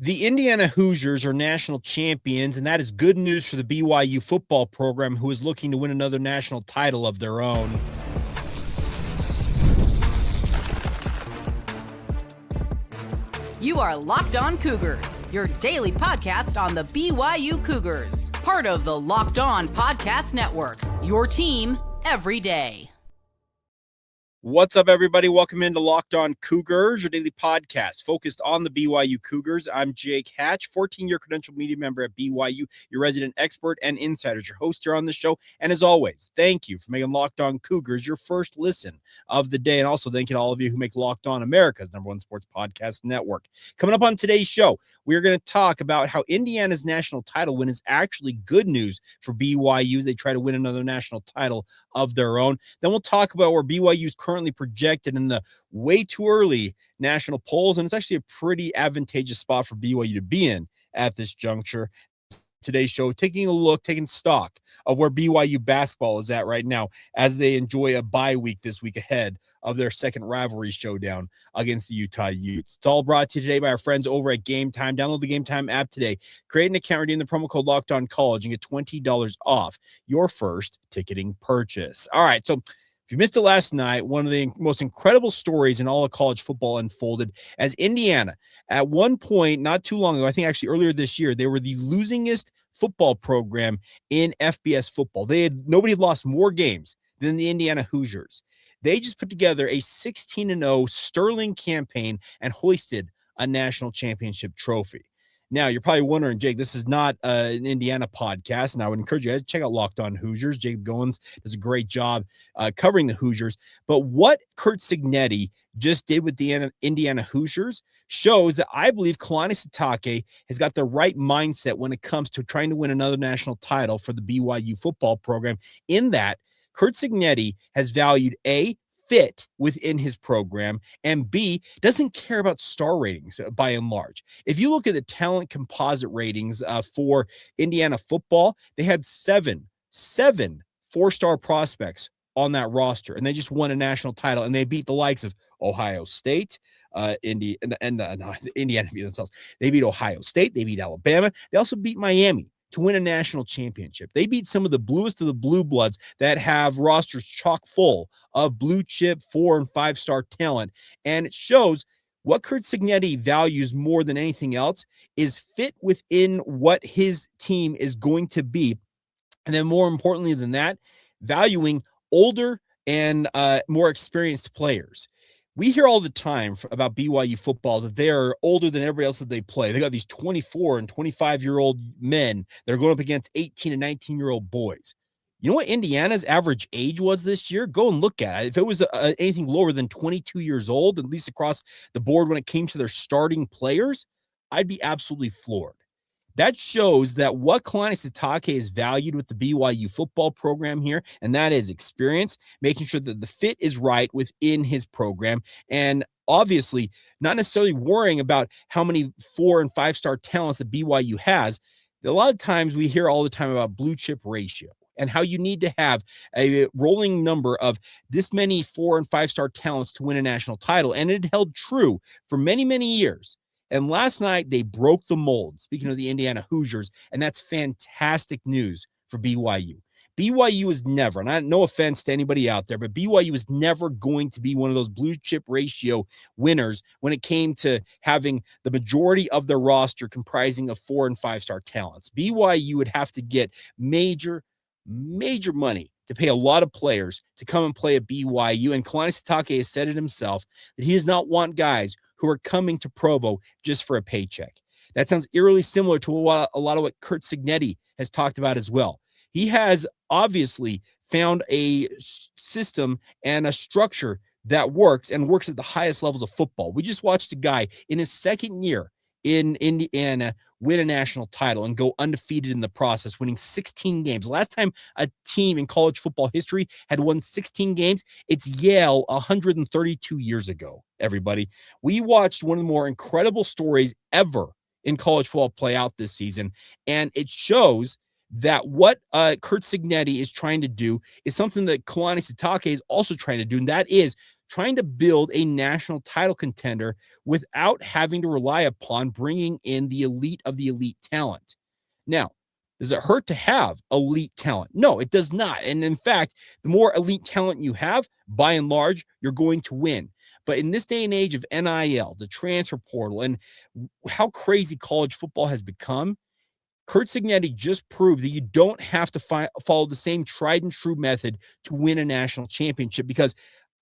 The Indiana Hoosiers are national champions, and that is good news for the BYU football program, who is looking to win another national title of their own. You are Locked On Cougars, your daily podcast on the BYU Cougars, part of the Locked On Podcast Network, your team every day. What's up, everybody? Welcome into Locked On Cougars, your daily podcast focused on the BYU Cougars. I'm Jake Hatch, 14-year credentialed media member at BYU, your resident expert and insider, your host here on the show. And as always, thank you for making Locked On Cougars your first listen of the day. And also thank you to all of you who make Locked On America's #1 sports podcast network. Coming up on today's show, we're going to talk about how Indiana's national title win is actually good news for BYU as they try to win another national title of their own. Then we'll talk about where BYU is currently projected in the way too early national polls, and it's actually a pretty advantageous spot for BYU to be in at this juncture. Today's show, taking stock of where BYU basketball is at right now as they enjoy a bye week this week ahead of their second rivalry showdown against the Utah Utes. It's all brought to you today by our friends over at Game Time. Download the Game Time app today. Create an account, redeem the promo code Locked On College, and get $20 off your first ticketing purchase. All right, so if you missed it last night, one of the most incredible stories in all of college football unfolded as Indiana, at one point, not too long ago, I think actually earlier this year, they were the losingest football program in FBS football. Nobody had lost more games than the Indiana Hoosiers. They just put together a 16-0 sterling campaign and hoisted a national championship trophy. Now, you're probably wondering, Jake, this is not an Indiana podcast, and I would encourage you guys to check out Locked On Hoosiers. Jacob Goins does a great job covering the Hoosiers. But what Curt Cignetti just did with the Indiana Hoosiers shows that I believe Kalani Sitake has got the right mindset when it comes to trying to win another national title for the BYU football program, in that Curt Cignetti has valued fit within his program, and B, doesn't care about star ratings by and large. If you look at the talent composite ratings for Indiana football, they had seven four-star prospects on that roster, and they just won a national title, and they beat the likes of Ohio State, Indiana beat themselves. They beat Ohio State, they beat Alabama, they also beat Miami to win a national championship. They beat some of the bluest of the blue bloods that have rosters chock full of blue chip 4- and 5-star talent. And it shows what Curt Cignetti values more than anything else is fit within what his team is going to be. And then more importantly than that, valuing older and more experienced players. We hear all the time about BYU football that they are older than everybody else that they play. They got these 24 and 25-year-old men that are going up against 18 and 19-year-old boys. You know what Indiana's average age was this year? Go and look at it. If it was anything lower than 22 years old, at least across the board when it came to their starting players, I'd be absolutely floored. That shows that what Kalani Sitake is valued with the BYU football program here, and that is experience, making sure that the fit is right within his program, and obviously not necessarily worrying about how many 4- and 5-star talents that BYU has. A lot of times we hear all the time about blue chip ratio and how you need to have a rolling number of this many 4- and 5-star talents to win a national title, and it held true for many, many years. And last night, they broke the mold, speaking of the Indiana Hoosiers, and that's fantastic news for BYU. BYU is never, and no offense to anybody out there, but BYU is never going to be one of those blue chip ratio winners when it came to having the majority of their roster comprising of 4- and 5-star talents. BYU would have to get major money to pay a lot of players to come and play at BYU, and Kalani Sitake has said it himself that he does not want guys who are coming to Provo just for a paycheck. That sounds eerily similar to a lot of what Curt Cignetti has talked about as well. He has obviously found a system and a structure that works and works at the highest levels of football. We just watched a guy in his second year in Indiana win a national title and go undefeated in the process, winning 16 games. The last time a team in college football history had won 16 games, it's Yale 132 years ago, everybody. We watched one of the more incredible stories ever in college football play out this season, and it shows that what Curt Cignetti is trying to do is something that Kalani Sitake is also trying to do, and that is trying to build a national title contender without having to rely upon bringing in the elite of the elite talent. Now, does it hurt to have elite talent? No, it does not. And in fact, the more elite talent you have, by and large, you're going to win. But in this day and age of NIL, the transfer portal, and how crazy college football has become, Curt Cignetti just proved that you don't have to follow the same tried and true method to win a national championship. Because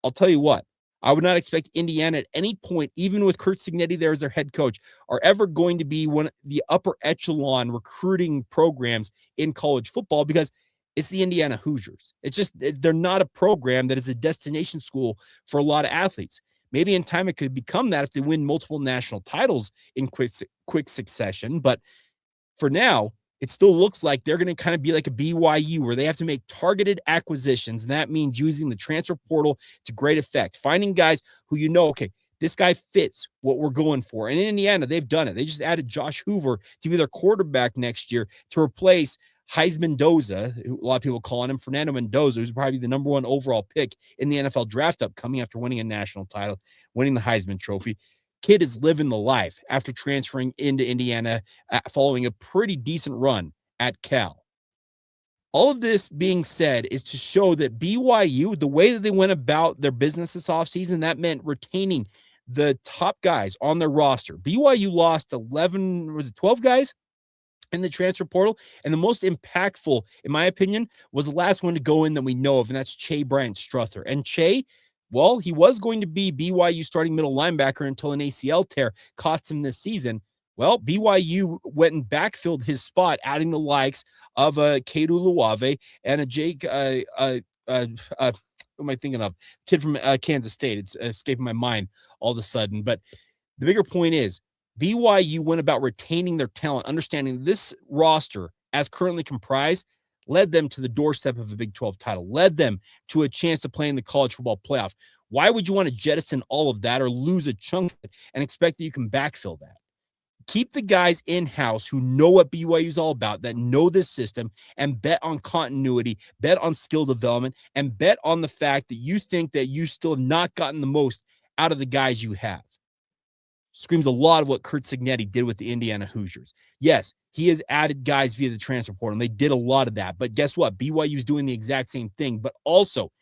I'll tell you what, I would not expect Indiana at any point, even with Curt Cignetti there as their head coach, are ever going to be one of the upper echelon recruiting programs in college football, because it's the Indiana Hoosiers. It's just, they're not a program that is a destination school for a lot of athletes. Maybe in time it could become that if they win multiple national titles in quick succession. But for now, it still looks like they're going to kind of be like a BYU, where they have to make targeted acquisitions. And that means using the transfer portal to great effect, finding guys who okay, this guy fits what we're going for. And in Indiana, they've done it. They just added Josh Hoover to be their quarterback next year to replace Heisman Mendoza, who a lot of people calling him Fernando Mendoza, who's probably the number 1 overall pick in the NFL draft upcoming after winning a national title, winning the Heisman Trophy. Kid is living the life after transferring into Indiana following a pretty decent run at Cal. All of this being said is to show that BYU, the way that they went about their business this offseason, that meant retaining the top guys on their roster. BYU lost 12 guys in the transfer portal, and the most impactful, in my opinion, was the last one to go in that we know of, and that's Che Bryant-Struther. And Che, well, he was going to be BYU starting middle linebacker until an ACL tear cost him this season. Well, BYU went and backfilled his spot, adding the likes of Kedu Luave and a Jake, who am I thinking of? Kid from Kansas State. It's escaping my mind all of a sudden. But the bigger point is BYU went about retaining their talent, understanding this roster as currently comprised led them to the doorstep of a Big 12 title, led them to a chance to play in the college football playoff. Why would you want to jettison all of that or lose a chunk of it and expect that you can backfill that? Keep the guys in-house who know what BYU is all about, that know this system, and bet on continuity, bet on skill development, and bet on the fact that you think that you still have not gotten the most out of the guys you have. Screams a lot of what Curt Cignetti did with the Indiana Hoosiers. Yes, he has added guys via the transfer portal, and they did a lot of that. But guess what? BYU is doing the exact same thing, but also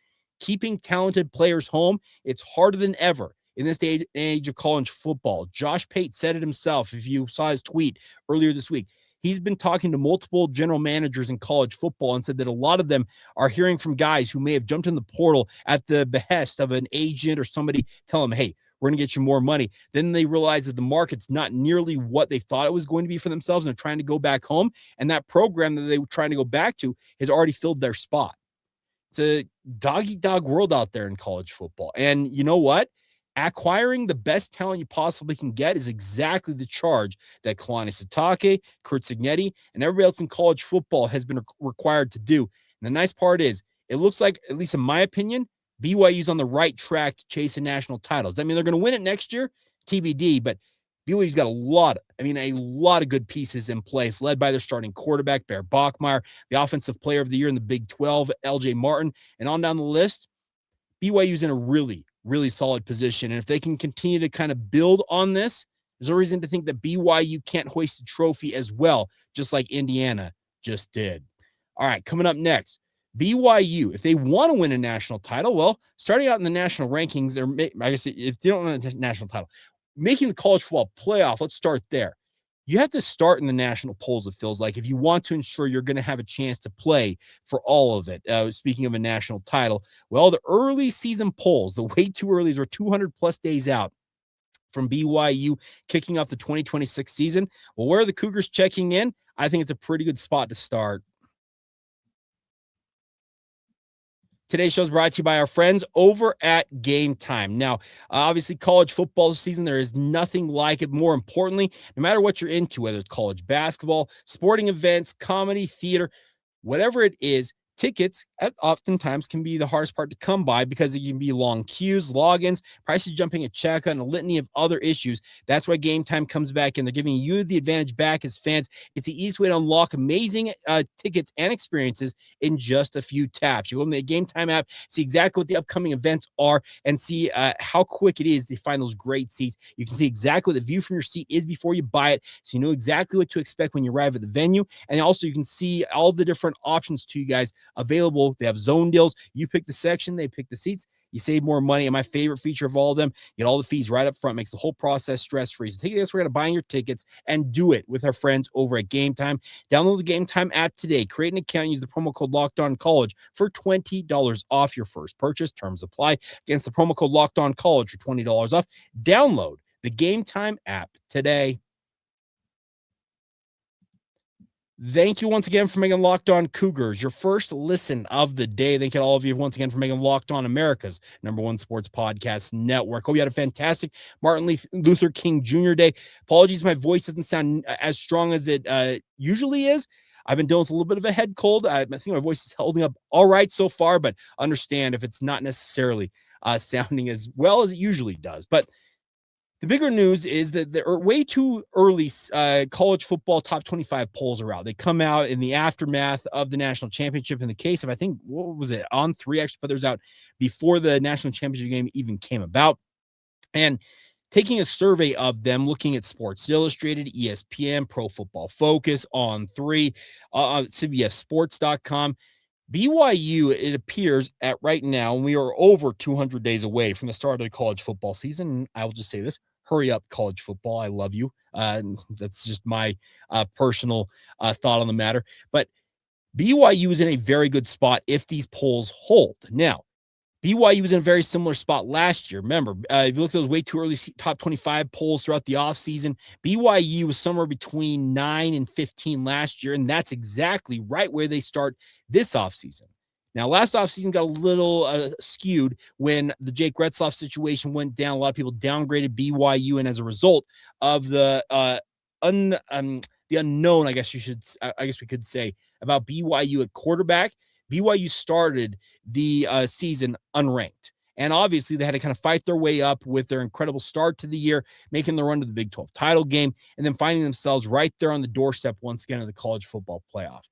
keeping talented players home. It's harder than ever in this day and age of college football. Josh Pate said it himself. If you saw his tweet earlier this week, he's been talking to multiple general managers in college football and said that a lot of them are hearing from guys who may have jumped in the portal at the behest of an agent or somebody tell them, hey, we're going to get you more money. Then they realize that the market's not nearly what they thought it was going to be for themselves, and they're trying to go back home. And that program that they were trying to go back to has already filled their spot. It's a dog-eat-dog world out there in college football. And you know what? Acquiring the best talent you possibly can get is exactly the charge that Kalani Sitake, Curt Cignetti, and everybody else in college football has been required to do. And the nice part is, it looks like, at least in my opinion, BYU's on the right track to chase a national title. Does that mean they're going to win it next year? TBD, but BYU's got a lot of good pieces in place, led by their starting quarterback, Bear Bachmeier, the offensive player of the year in the Big 12, L.J. Martin, and on down the list. BYU's in a really, really solid position. And if they can continue to kind of build on this, there's no reason to think that BYU can't hoist a trophy as well, just like Indiana just did. All right, coming up next, BYU, if they want to win a national title, well, starting out in the national rankings, I guess if they don't win a national title, making the college football playoff, let's start there. You have to start in the national polls, it feels like, if you want to ensure you're going to have a chance to play for all of it. Speaking of a national title, well, the early season polls, the way too early, we're 200 plus days out from BYU kicking off the 2026 season. Well, where are the Cougars checking in? I think it's a pretty good spot to start. Today's show is brought to you by our friends over at Game Time. Now, obviously, college football season, there is nothing like it. More importantly, no matter what you're into, whether it's college basketball, sporting events, comedy, theater, whatever it is, tickets oftentimes can be the hardest part to come by because it can be long queues, logins, prices jumping at checkout, and a litany of other issues. That's why Game Time comes back, and they're giving you the advantage back as fans. It's the easiest way to unlock amazing tickets and experiences in just a few taps. You go in the Game Time app, see exactly what the upcoming events are, and see how quick it is to find those great seats. You can see exactly what the view from your seat is before you buy it, so you know exactly what to expect when you arrive at the venue. And also you can see all the different options to you guys available. They have zone deals. You pick the section, they pick the seats. You save more money. And my favorite feature of all of them, you get all the fees right up front, makes the whole process stress-free. So take this, we're going to buy your tickets and do it with our friends over at Game Time. Download the Game Time app today. Create an account and use the promo code LOCKEDONCollege for $20 off your first purchase. Terms apply. Against the promo code LOCKEDONCollege for $20 off. Download the Game Time app today. Thank you once again for making Locked On Cougars your first listen of the day. Thank you to all of you once again for making Locked On America's #1 sports podcast network. Hope you had a fantastic Martin Luther King Jr. Day. Apologies, my voice doesn't sound as strong as it usually is. I've been dealing with a little bit of a head cold. I think my voice is holding up all right so far, but understand if it's not necessarily sounding as well as it usually does. But the bigger news is that there are way too early college football top 25 polls are out. They come out in the aftermath of the national championship. In the case of, I think, what was it, On 3, actually put theirs out before the national championship game even came about. And taking a survey of them, looking at Sports Illustrated, ESPN, Pro Football Focus, On 3, CBSSports.com, BYU, it appears at right now, and we are over 200 days away from the start of the college football season. And I will just say this: hurry up, college football. I love you. That's just my personal thought on the matter. But BYU is in a very good spot if these polls hold. Now, BYU was in a very similar spot last year. Remember, if you look at those way too early top 25 polls throughout the offseason, BYU was somewhere between 9 and 15 last year, and that's exactly right where they start this offseason. Now, last offseason got a little skewed when the Jake Retzloff situation went down. A lot of people downgraded BYU, and as a result of the unknown, I guess we could say, about BYU at quarterback, BYU started the season unranked. And obviously, they had to kind of fight their way up with their incredible start to the year, making the run to the Big 12 title game, and then finding themselves right there on the doorstep once again of the college football playoff.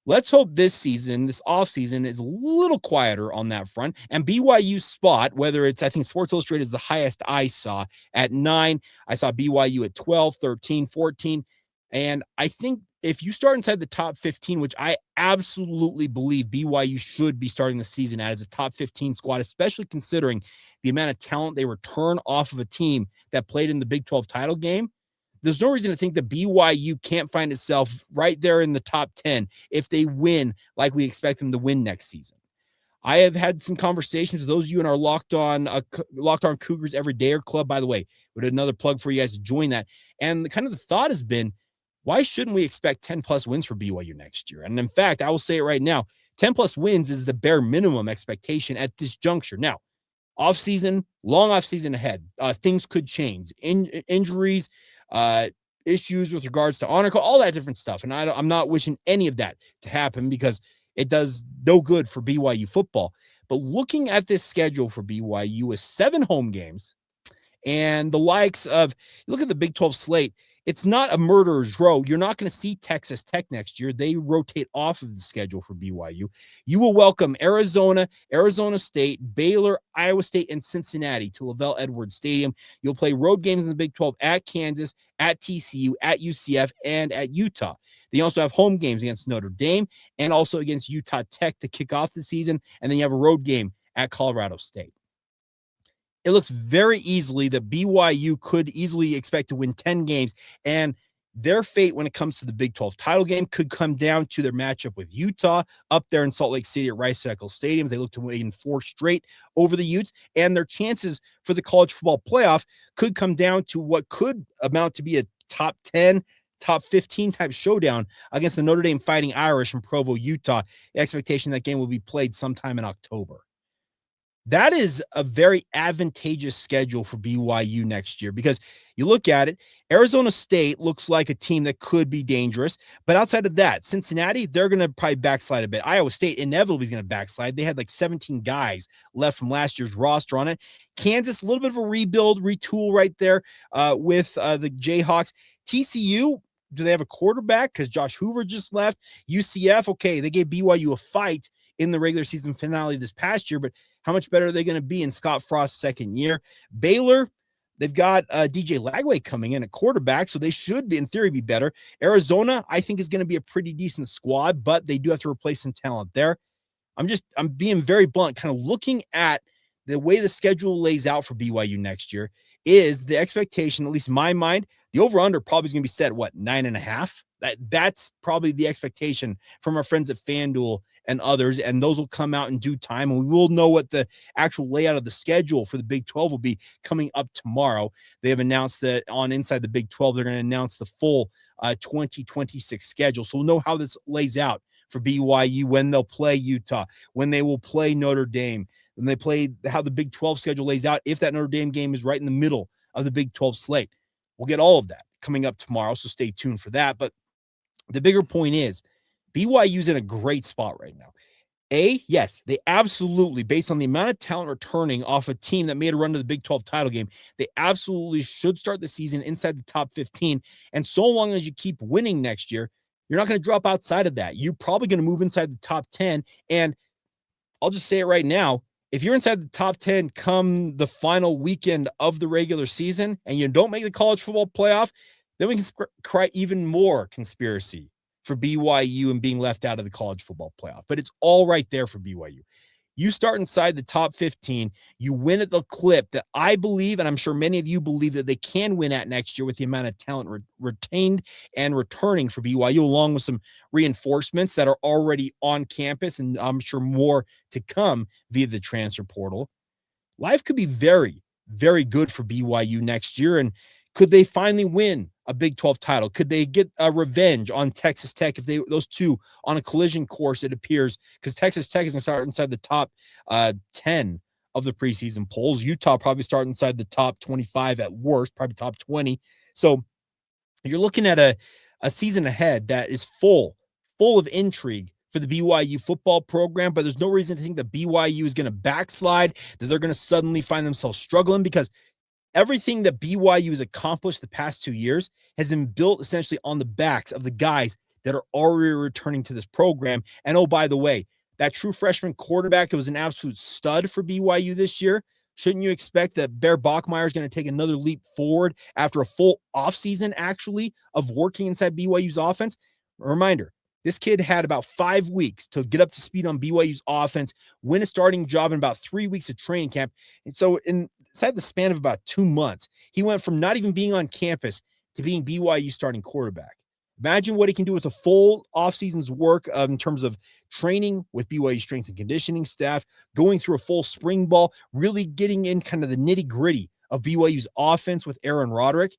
Let's hope this season, this offseason, is a little quieter on that front. And BYU's spot, whether it's, I think Sports Illustrated is the highest I saw at 9. I saw BYU at 12, 13, 14. And I think if you start inside the top 15, which I absolutely believe BYU should be starting the season as a top 15 squad, especially considering the amount of talent they return off of a team that played in the Big 12 title game, there's no reason to think that BYU can't find itself right there in the top 10 if they win like we expect them to win next season. I have had some conversations with those of you in our Locked On Cougars Everydayer Club. By the way, we did another plug for you guys to join that. And the thought has been, why shouldn't we expect 10-plus wins for BYU next year? And in fact, I will say it right now, 10-plus wins is the bare minimum expectation at this juncture. Now, long offseason ahead. Things could change. Injuries, issues with regards to honor code, all that different stuff. And I'm not wishing any of that to happen because it does no good for BYU football. But looking at this schedule for BYU with 7 home games and the likes of, look at the Big 12 slate, it's not a murderer's row. You're not going to see Texas Tech next year. They rotate off of the schedule for BYU. You will welcome Arizona, Arizona State, Baylor, Iowa State, and Cincinnati to LaVell Edwards Stadium. You'll play road games in the Big 12 at Kansas, at TCU, at UCF, and at Utah. They also have home games against Notre Dame and also against Utah Tech to kick off the season. And then you have a road game at Colorado State. It looks very easily that BYU could easily expect to win 10 games, and their fate when it comes to the Big 12 title game could come down to their matchup with Utah up there in Salt Lake City at Rice-Eccles Stadium. They look to win 4 straight over the Utes, and their chances for the college football playoff could come down to what could amount to be a top 10, top 15 type showdown against the Notre Dame Fighting Irish in Provo, Utah. The expectation that game will be played sometime in October. That is a very advantageous schedule for BYU next year because you look at it, Arizona State looks like a team that could be dangerous. But outside of that, Cincinnati, they're going to probably backslide a bit. Iowa State inevitably is going to backslide. They had like 17 guys left from last year's roster on it. Kansas, a little bit of a rebuild, retool right there with the Jayhawks. TCU, do they have a quarterback? Because Josh Hoover just left. UCF, okay, they gave BYU a fight in the regular season finale this past year, but how much better are they going to be in Scott Frost's second year? Baylor, they've got DJ Lagway coming in at quarterback, so they should be, in theory, be better. Arizona, I think, is going to be a pretty decent squad, but they do have to replace some talent there. I'm being very blunt, kind of looking at the way the schedule lays out for BYU next year is the expectation, at least in my mind, the over-under probably is going to be set, 9.5? That's probably the expectation from our friends at FanDuel and others, and those will come out in due time, and we will know what the actual layout of the schedule for the Big 12 will be coming up tomorrow. They have announced that on Inside the Big 12, they're going to announce the full 2026 schedule, so we'll know how this lays out for BYU, when they'll play Utah, when they will play Notre Dame, when they play, how the Big 12 schedule lays out, if that Notre Dame game is right in the middle of the Big 12 slate. We'll get all of that coming up tomorrow, so stay tuned for that. But the bigger point is BYU's in a great spot right now. Yes, they absolutely, based on the amount of talent returning off a team that made a run to the Big 12 title game, they absolutely should start the season inside the top 15. And so long as you keep winning next year, you're not going to drop outside of that. You're probably going to move inside the top 10. And I'll just say it right now. If you're inside the top 10 come the final weekend of the regular season and you don't make the college football playoff, then we can cry even more conspiracy for BYU and being left out of the college football playoff. But it's all right there for BYU. You start inside the top 15, you win at the clip that I believe, and I'm sure many of you believe, that they can win at next year with the amount of talent retained and returning for BYU, along with some reinforcements that are already on campus, and I'm sure more to come via the transfer portal. Life could be very, very good for BYU next year, and could they finally win a Big 12 title? Could they get a revenge on Texas Tech if those two on a collision course, it appears, because Texas Tech is going to start inside the top 10 of the preseason polls. Utah probably start inside the top 25 at worst, probably top 20. So you're looking at a season ahead that is full of intrigue for the BYU football program, but there's no reason to think that BYU is going to backslide, that they're going to suddenly find themselves struggling, because everything that BYU has accomplished the past 2 years has been built essentially on the backs of the guys that are already returning to this program. And oh, by the way, that true freshman quarterback that was an absolute stud for BYU this year, shouldn't you expect that Bear Bachmeier is going to take another leap forward after a full offseason, actually, of working inside BYU's offense? A reminder, this kid had about 5 weeks to get up to speed on BYU's offense, win a starting job in about 3 weeks of training camp. And so inside the span of about 2 months, he went from not even being on campus to being BYU starting quarterback. Imagine what he can do with a full offseason's work in terms of training with BYU strength and conditioning staff, going through a full spring ball, really getting in kind of the nitty-gritty of BYU's offense with Aaron Roderick.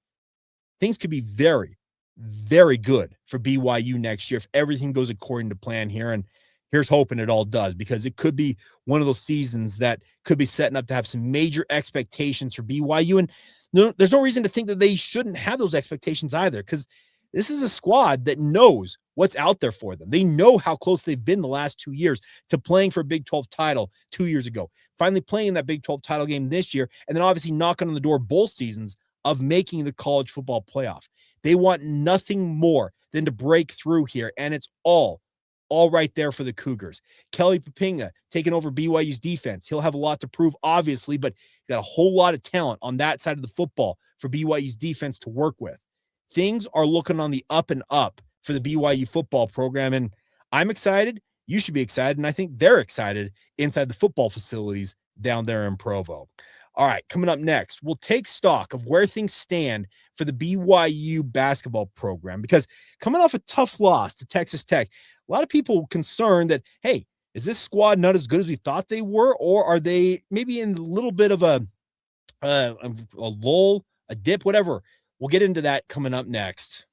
Things could be very, very good for BYU next year if everything goes according to plan here. And here's hoping it all does, because it could be one of those seasons that could be setting up to have some major expectations for BYU. And there's no reason to think that they shouldn't have those expectations either, because this is a squad that knows what's out there for them. They know how close they've been the last 2 years to playing for a Big 12 title 2 years ago, finally playing in that Big 12 title game this year, and then obviously knocking on the door both seasons of making the college football playoff. They want nothing more than to break through here, and it's all right there for the Cougars. Kelly Papinga taking over BYU's defense. He'll have a lot to prove, obviously, but he's got a whole lot of talent on that side of the football for BYU's defense to work with. Things are looking on the up and up for the BYU football program, and I'm excited. You should be excited, and I think they're excited inside the football facilities down there in Provo. All right, coming up next, we'll take stock of where things stand for the BYU basketball program, because coming off a tough loss to Texas Tech, a lot of people concerned that, hey, is this squad not as good as we thought they were, or are they maybe in a little bit of a lull, a dip, whatever. We'll get into that coming up next.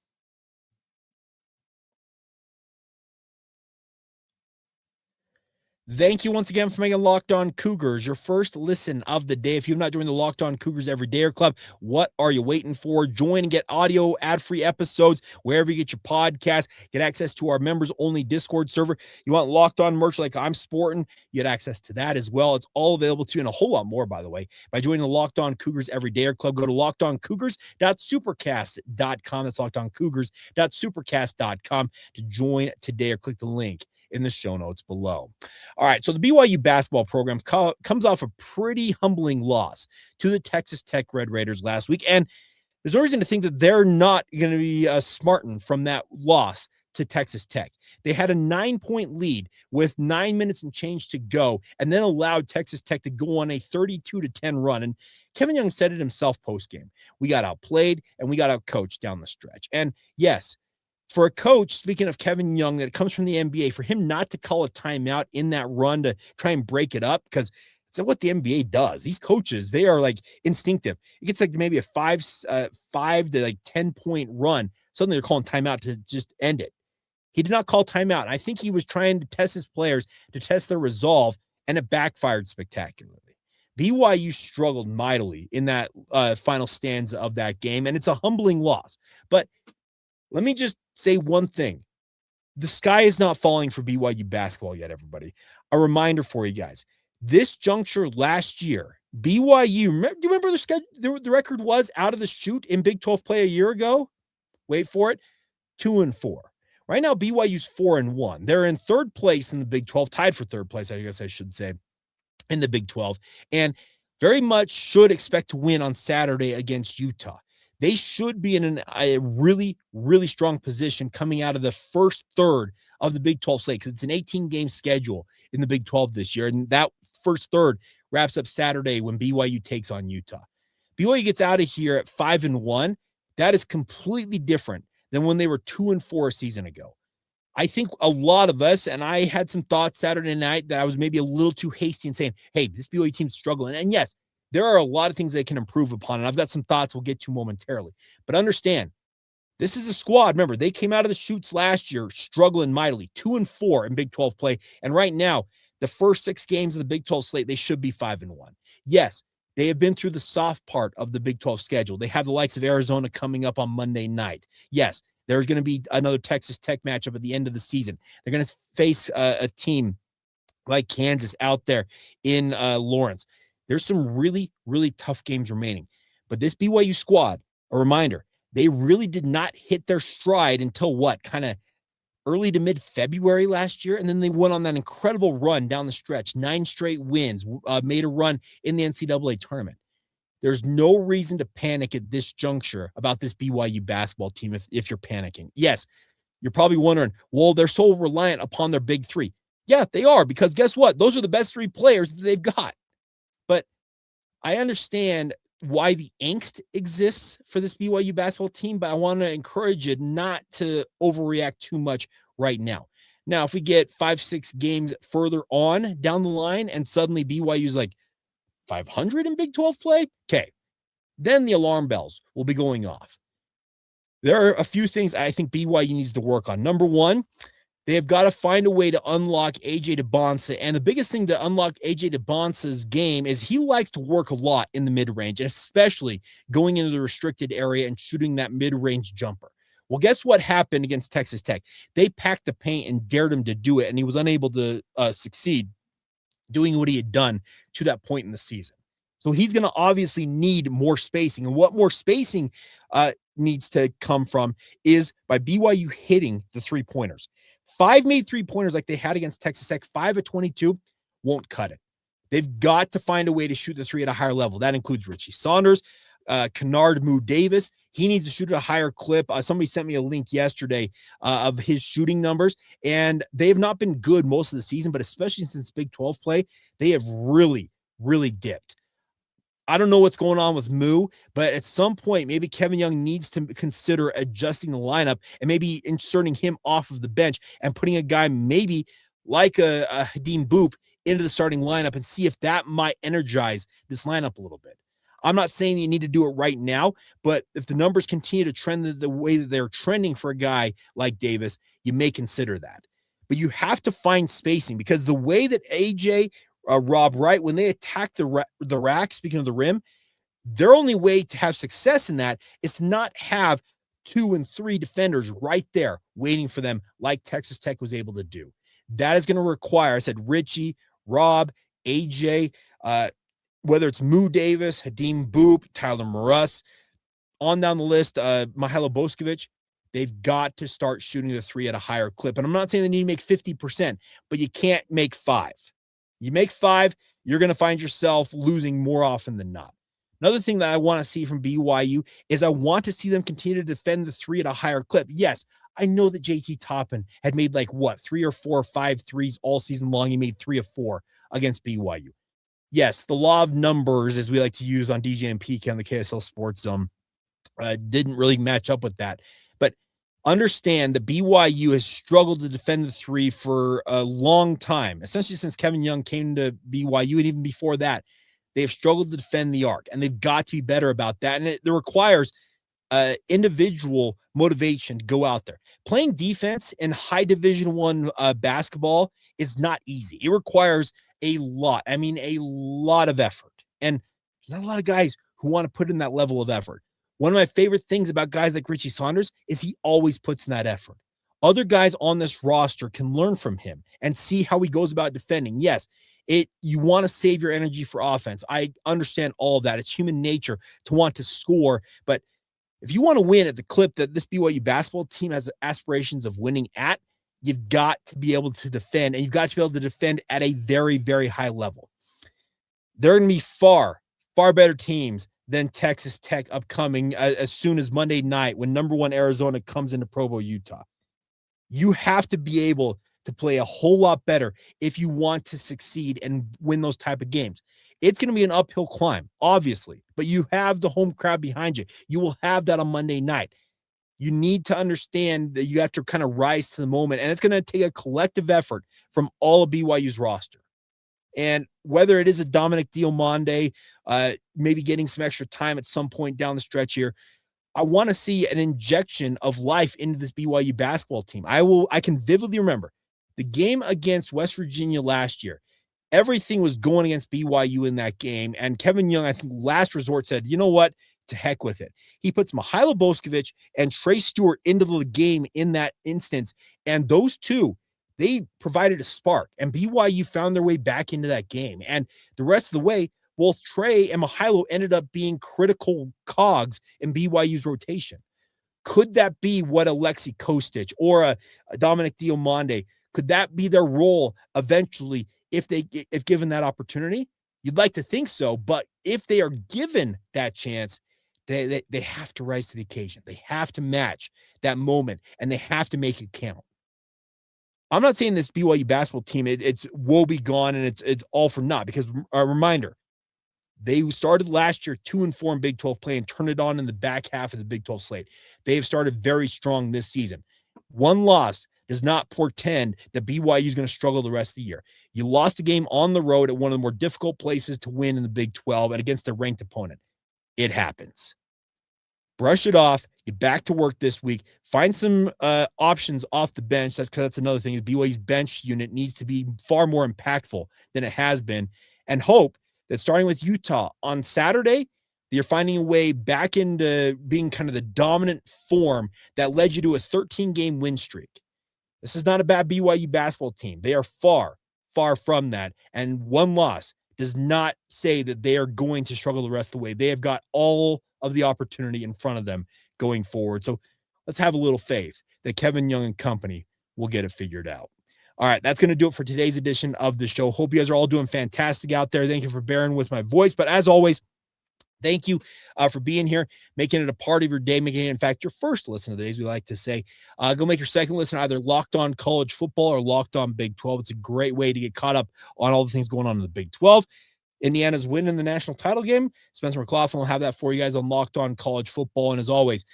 Thank you once again for making Locked On Cougars your first listen of the day. If you've not joined the Locked On Cougars Every Dayer Club, what are you waiting for? Join and get audio, ad-free episodes wherever you get your podcast. Get access to our members-only Discord server. You want Locked On merch like I'm sporting, you get access to that as well. It's all available to you and a whole lot more, by the way, by joining the Locked On Cougars Every Dayer Club. Go to lockedoncougars.supercast.com. That's lockedoncougars.supercast.com to join today, or click the link in the show notes below. All right, so the BYU basketball program comes off a pretty humbling loss to the Texas Tech Red Raiders last week, and there's no reason to think that they're not going to be smartened from that loss to Texas Tech. They had a 9-point lead with 9 minutes and change to go, and then allowed Texas Tech to go on a 32-10 run. And Kevin Young said it himself post-game. We got outplayed and we got outcoached down the stretch. And yes, for a coach, speaking of Kevin Young, that comes from the NBA, for him not to call a timeout in that run to try and break it up, because it's what the NBA does. These coaches, they are like instinctive. It gets like maybe a 5 to like 10-point run. Suddenly they're calling timeout to just end it. He did not call timeout. I think he was trying to test his players, to test their resolve, and it backfired spectacularly. BYU struggled mightily in that final stanza of that game, and it's a humbling loss. But let me just say one thing. The sky is not falling for BYU basketball yet, everybody. A reminder for you guys. This juncture last year, BYU, do you remember the record was out of the chute in Big 12 play a year ago? Wait for it, 2-4. Right now, BYU's 4-1. They're in third place in the Big 12, tied for third place, I guess I should say, in the Big 12, and very much should expect to win on Saturday against Utah. They should be in a really, really strong position coming out of the first third of the Big 12 slate, because it's an 18-game schedule in the Big 12 this year, and that first third wraps up Saturday when BYU takes on Utah. BYU gets out of here at 5-1. That is completely different than when they were 2-4 a season ago. I think a lot of us, and I had some thoughts Saturday night that I was maybe a little too hasty in saying, hey, this BYU team's struggling. And yes, there are a lot of things they can improve upon, and I've got some thoughts we'll get to momentarily. But understand, this is a squad. Remember, they came out of the chutes last year struggling mightily, 2-4 in Big 12 play. And right now, the first 6 games of the Big 12 slate, they should be 5-1. Yes, they have been through the soft part of the Big 12 schedule. They have the likes of Arizona coming up on Monday night. Yes, there's going to be another Texas Tech matchup at the end of the season. They're going to face a team like Kansas out there in Lawrence. There's some really, really tough games remaining. But this BYU squad, a reminder, they really did not hit their stride until what? Kind of early to mid-February last year. And then they went on that incredible run down the stretch, 9 straight wins, made a run in the NCAA tournament. There's no reason to panic at this juncture about this BYU basketball team if you're panicking. Yes, you're probably wondering, well, they're so reliant upon their big 3. Yeah, they are, because guess what? Those are the best 3 players that they've got. But I understand why the angst exists for this BYU basketball team, but I want to encourage you not to overreact too much right now. Now, if we get 5-6 games further on down the line and suddenly BYU's like 500 in Big 12 play, okay, then the alarm bells will be going off. There are a few things I think BYU needs to work on. Number one, they have got to find a way to unlock A.J. DeBonsa. And the biggest thing to unlock A.J. DeBonsa's game is he likes to work a lot in the mid-range, and especially going into the restricted area and shooting that mid-range jumper. Well, guess what happened against Texas Tech? They packed the paint and dared him to do it, and he was unable to succeed doing what he had done to that point in the season. So he's going to obviously need more spacing. And what more spacing needs to come from is by BYU hitting the 3-pointers. 5 made 3-pointers like they had against Texas Tech, 5 of 22, won't cut it. They've got to find a way to shoot the 3 at a higher level. That includes Richie Saunders, Kennard Moo Davis. He needs to shoot at a higher clip. Somebody sent me a link yesterday of his shooting numbers, and they have not been good most of the season, but especially since Big 12 play, they have really, really dipped. I don't know what's going on with Moo, but at some point, maybe Kevin Young needs to consider adjusting the lineup and maybe inserting him off of the bench and putting a guy maybe like a Hadim Boop into the starting lineup and see if that might energize this lineup a little bit. I'm not saying you need to do it right now, but if the numbers continue to trend the way that they're trending for a guy like Davis, you may consider that. but you have to find spacing, because the way that AJ, Rob Wright, when they attack the rack, speaking of the rim, their only way to have success in that is to not have 2 and 3 defenders right there waiting for them like Texas Tech was able to do. That is going to require, I said, Richie, Rob, AJ, whether it's Moo Davis, Hadim Boop, Tyler Maruss, on down the list, Mihailo Boskovic, they've got to start shooting the 3 at a higher clip. And I'm not saying they need to make 50%, but you can't make 5. You make 5, you're going to find yourself losing more often than not. Another thing that I want to see from BYU is I want to see them continue to defend the 3 at a higher clip. Yes, I know that JT Toppin had made 3 or 4 or 5 threes all season long. He made 3 of 4 against BYU. Yes, the law of numbers, as we like to use on DJ and PK on the KSL Sports Zone, didn't really match up with that. But understand that BYU has struggled to defend the 3 for a long time, essentially since Kevin Young came to BYU, and even before that. They've struggled to defend the arc, and they've got to be better about that. And it requires individual motivation to go out there. Playing defense in high Division I basketball is not easy. It requires a lot of effort. And there's not a lot of guys who want to put in that level of effort. One of my favorite things about guys like Richie Saunders is he always puts in that effort. Other guys on this roster can learn from him and see how he goes about defending. Yes, you want to save your energy for offense. I understand all of that. It's human nature to want to score, but if you want to win at the clip that this BYU basketball team has aspirations of winning at, you've got to be able to defend, and you've got to be able to defend at a very, very high level. There are going to be far, far better teams than Texas Tech upcoming as soon as Monday night when number 1 Arizona comes into Provo, Utah. You have to be able to play a whole lot better if you want to succeed and win those type of games. It's going to be an uphill climb, obviously, but you have the home crowd behind you. You will have that on Monday night. You need to understand that you have to kind of rise to the moment, and it's going to take a collective effort from all of BYU's roster. And whether it is a Dominic Diomande, maybe getting some extra time at some point down the stretch here, I want to see an injection of life into this BYU basketball team. I can vividly remember the game against West Virginia last year. Everything was going against BYU in that game. And Kevin Young, I think last resort, said, you know what? To heck with it. He puts Mihailo Boskovic and Trey Stewart into the game in that instance. And those two, they provided a spark. And BYU found their way back into that game. And the rest of the way, both Trey and Mihailo ended up being critical cogs in BYU's rotation. Could that be what Alexi Kostic or a Dominic Diomande, could that be their role eventually if given that opportunity? You'd like to think so, but if they are given that chance, they have to rise to the occasion. They have to match that moment, and they have to make it count. I'm not saying this BYU basketball team, it's woe be gone and it's all for naught, because a reminder, they started last year 2-4 in Big 12 play and turned it on in the back half of the Big 12 slate. They have started very strong this season. One loss does not portend that BYU is going to struggle the rest of the year. You lost a game on the road at one of the more difficult places to win in the Big 12 and against a ranked opponent. It happens. Brush it off. Get back to work this week. Find some options off the bench. That's another thing. Is BYU's bench unit needs to be far more impactful than it has been, and hope that starting with Utah on Saturday, you're finding a way back into being kind of the dominant form that led you to a 13-game win streak. This is not a bad BYU basketball team. They are far, far from that. And one loss does not say that they are going to struggle the rest of the way. They have got all of the opportunity in front of them going forward. So let's have a little faith that Kevin Young and company will get it figured out. All right, that's going to do it for today's edition of the show. Hope you guys are all doing fantastic out there. Thank you for bearing with my voice. But as always, thank you for being here, making it a part of your day, making it, in fact, your first listen of the days, we like to say. Go make your second listen either Locked On College Football or Locked On Big 12. It's a great way to get caught up on all the things going on in the Big 12. Indiana's win in the national title game. Spencer McLaughlin will have that for you guys on Locked On College Football. And as always,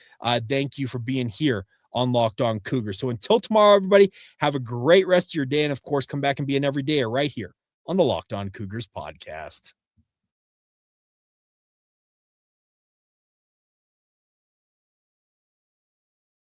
thank you for being here on Locked On Cougars. So until tomorrow, everybody, have a great rest of your day. And of course, come back and be an everydayer right here on the Locked On Cougars podcast.